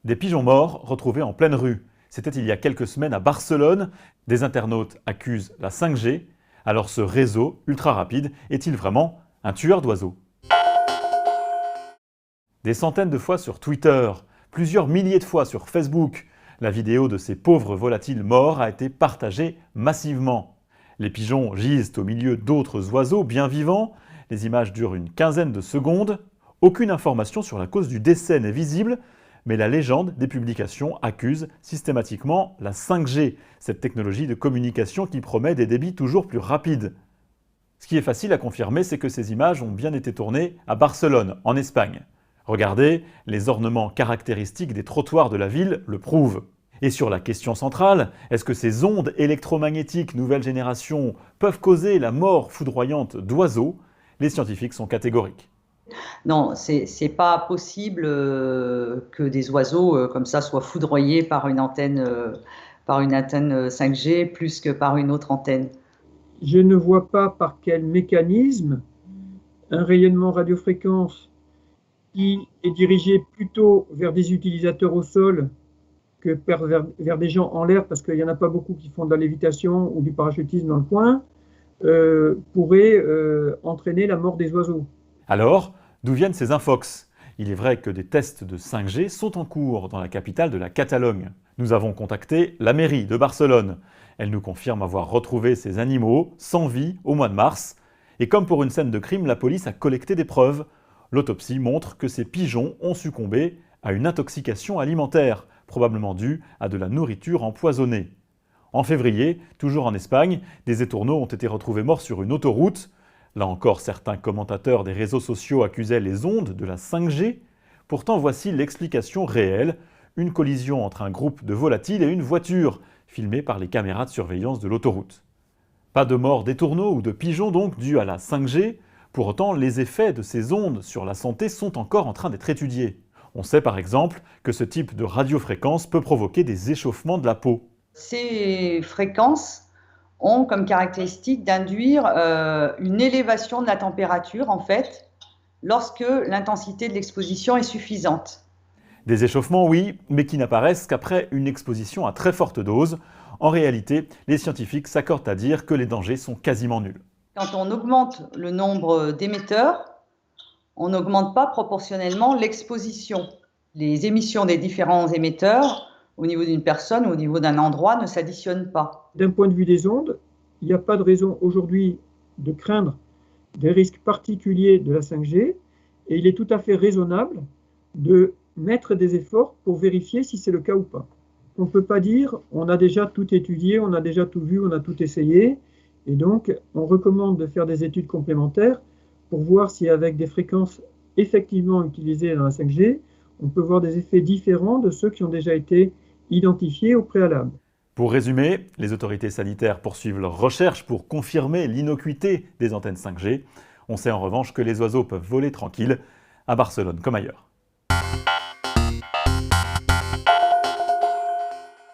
Des pigeons morts retrouvés en pleine rue. C'était il y a quelques semaines à Barcelone. Des internautes accusent la 5G. Alors ce réseau ultra rapide est-il vraiment un tueur d'oiseaux? Des centaines de fois sur Twitter, plusieurs milliers de fois sur Facebook, la vidéo de ces pauvres volatiles morts a été partagée massivement. Les pigeons gisent au milieu d'autres oiseaux bien vivants. Les images durent une quinzaine de secondes. Aucune information sur la cause du décès n'est visible, mais la légende des publications accuse systématiquement la 5G, cette technologie de communication qui promet des débits toujours plus rapides. Ce qui est facile à confirmer, c'est que ces images ont bien été tournées à Barcelone, en Espagne. Regardez, les ornements caractéristiques des trottoirs de la ville le prouvent. Et sur la question centrale, est-ce que ces ondes électromagnétiques nouvelle génération peuvent causer la mort foudroyante d'oiseaux? Les scientifiques sont catégoriques. Non, c'est pas possible que des oiseaux comme ça soient foudroyés par une antenne 5G plus que par une autre antenne. Je ne vois pas par quel mécanisme un rayonnement radiofréquence qui est dirigé plutôt vers des utilisateurs au sol que vers des gens en l'air, parce qu'il n'y en a pas beaucoup qui font de la lévitation ou du parachutisme dans le coin, pourrait entraîner la mort des oiseaux. Alors, d'où viennent ces infox? Il est vrai que des tests de 5G sont en cours dans la capitale de la Catalogne. Nous avons contacté la mairie de Barcelone. Elle nous confirme avoir retrouvé ces animaux sans vie au mois de mars. Et comme pour une scène de crime, la police a collecté des preuves. L'autopsie montre que ces pigeons ont succombé à une intoxication alimentaire, probablement due à de la nourriture empoisonnée. En février, toujours en Espagne, des étourneaux ont été retrouvés morts sur une autoroute. Là encore, certains commentateurs des réseaux sociaux accusaient les ondes de la 5G. Pourtant, voici l'explication réelle. Une collision entre un groupe de volatiles et une voiture, filmée par les caméras de surveillance de l'autoroute. Pas de mort d'étourneaux ou de pigeons donc dû à la 5G. Pour autant, les effets de ces ondes sur la santé sont encore en train d'être étudiés. On sait par exemple que ce type de radiofréquence peut provoquer des échauffements de la peau. Ces fréquences ont comme caractéristique d'induire une élévation de la température en fait, lorsque l'intensité de l'exposition est suffisante. Des échauffements, oui, mais qui n'apparaissent qu'après une exposition à très forte dose. En réalité, les scientifiques s'accordent à dire que les dangers sont quasiment nuls. Quand on augmente le nombre d'émetteurs, on n'augmente pas proportionnellement l'exposition. Les émissions des différents émetteurs, au niveau d'une personne ou au niveau d'un endroit, ne s'additionnent pas. D'un point de vue des ondes, il n'y a pas de raison aujourd'hui de craindre des risques particuliers de la 5G, et il est tout à fait raisonnable de mettre des efforts pour vérifier si c'est le cas ou pas. On ne peut pas dire on a déjà tout étudié, on a déjà tout vu, on a tout essayé, et donc on recommande de faire des études complémentaires pour voir si avec des fréquences effectivement utilisées dans la 5G, on peut voir des effets différents de ceux qui ont déjà été identifiés au préalable. Pour résumer, les autorités sanitaires poursuivent leurs recherches pour confirmer l'innocuité des antennes 5G. On sait en revanche que les oiseaux peuvent voler tranquilles, à Barcelone comme ailleurs.